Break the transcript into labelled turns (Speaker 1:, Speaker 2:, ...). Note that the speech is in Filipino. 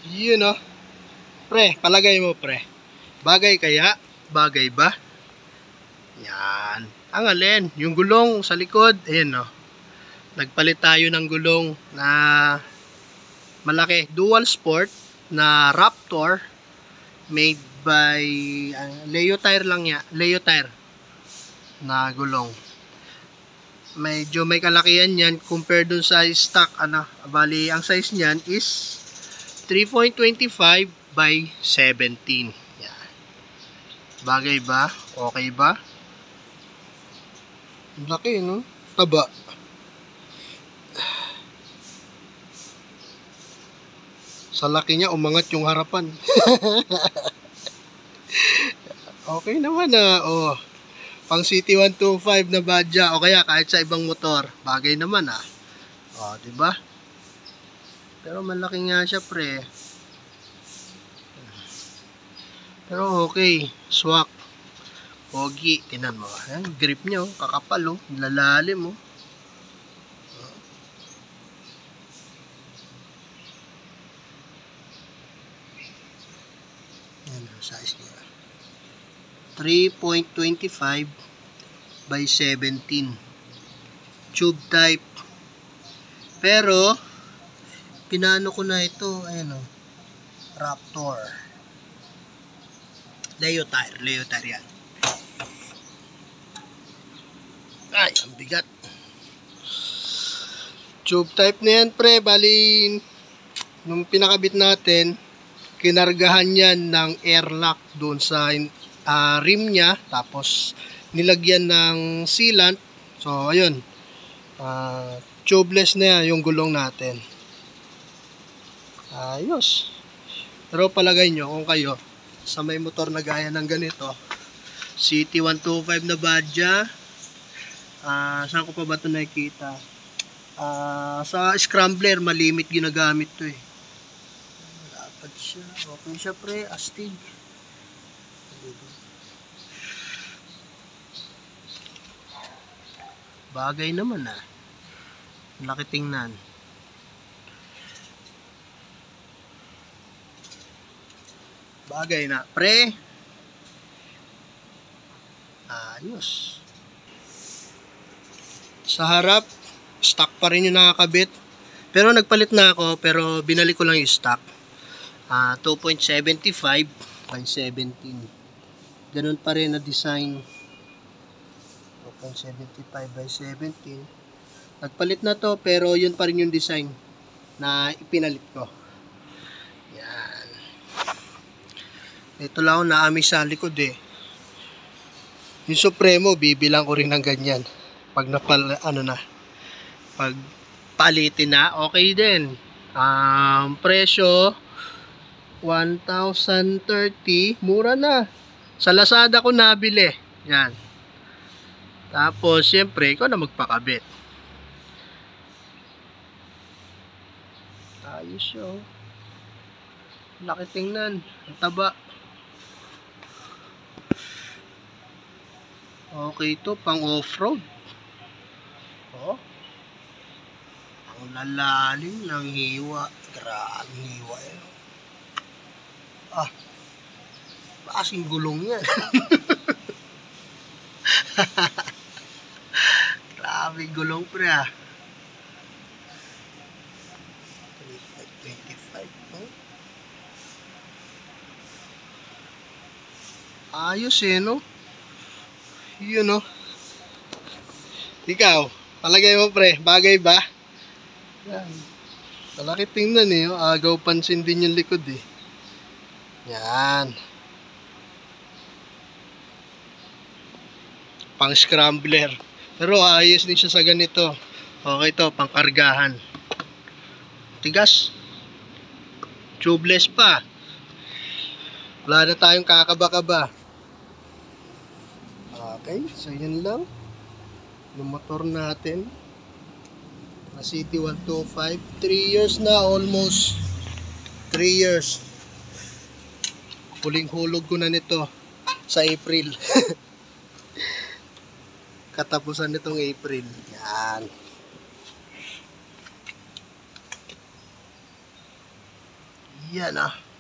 Speaker 1: Yun oh. Pre, palagay mo pre. Bagay kaya? Bagay ba? Yan. Ang alin, yung gulong sa likod, ayan oh. Nagpalit tayo ng gulong na malaki, dual sport na Raptor made by Leo Tire lang ya, Leo Tire na gulong. Medyo may kalakihan yan compared dun sa stock bali ang size niyan is 3.25 by 17. Yan. Bagay ba? Okay ba? Laki no? Taba. Sa laki niya umangat yung harapan. Okay naman oh. Pang City 125 na badya o kaya kahit sa ibang motor, bagay naman oh, di ba? Pero malaki nga siya pre. Pero okay, swak. Pogi, tinan mo. Ayan, grip niya kakapal lalalim Ayan size niya. 3.25 by 17. Tube type. Pero pinano ko na ito, ayan Raptor. Leo Tire yan. Ay, ang bigat. Tube type na yan pre, bali nung pinakabit natin, kinargahan yan ng air lock doon sa rim niya, tapos nilagyan ng sealant. So ayun, tubeless na yan yung gulong natin. Ayos. Pero palagay nyo kung kayo sa may motor na gaya ng ganito, City 125 na badya, saan ko pa ba ito nakikita? Sa scrambler malimit ginagamit to dapat siya, okay siya pre, astig. Bagay naman laki tingnan. Bagay na pre. Ayos. Sa harap stock pa rin yung nakakabit, pero nagpalit na ako, pero binalik ko lang yung stock. 2.75 by 17. Ganun pa rin na design. 2.75 by 17. Nagpalit na to, pero yun pa rin yung design na ipinalit ko. Yan. Ito lang na amis sa likod Yung Supremo, bibilang ko rin ng ganyan. Pag pag palitin na, okay din. Presyo 1,030, mura na. Sa Lazada ko nabili. Yan. Tapos, siyempre, ikaw na magpakabit. Ayos siya laki tingnan. Ang taba. Okay to, pang off-road. Ang lalalim ng hiwa. Grabe hiwa Basing gulong yan. Grabe gulong pre 25 ayos no? Yun Ikaw, palagay mo pre, bagay ba? Yan. Malaki tingnan agaw pansin din yung likod Yan. Pang scrambler. Pero ayos din siya sa ganito. Okay to, pang kargahan. Tigas. Tubeless pa. Wala na tayong kakaba-kaba. Okay, so yun lang. Yung motor natin. Na City 125. 3 years na, almost. 3 years. Huling hulog ko na nito sa April. Katapusan nitong April. Yan. Yan ah.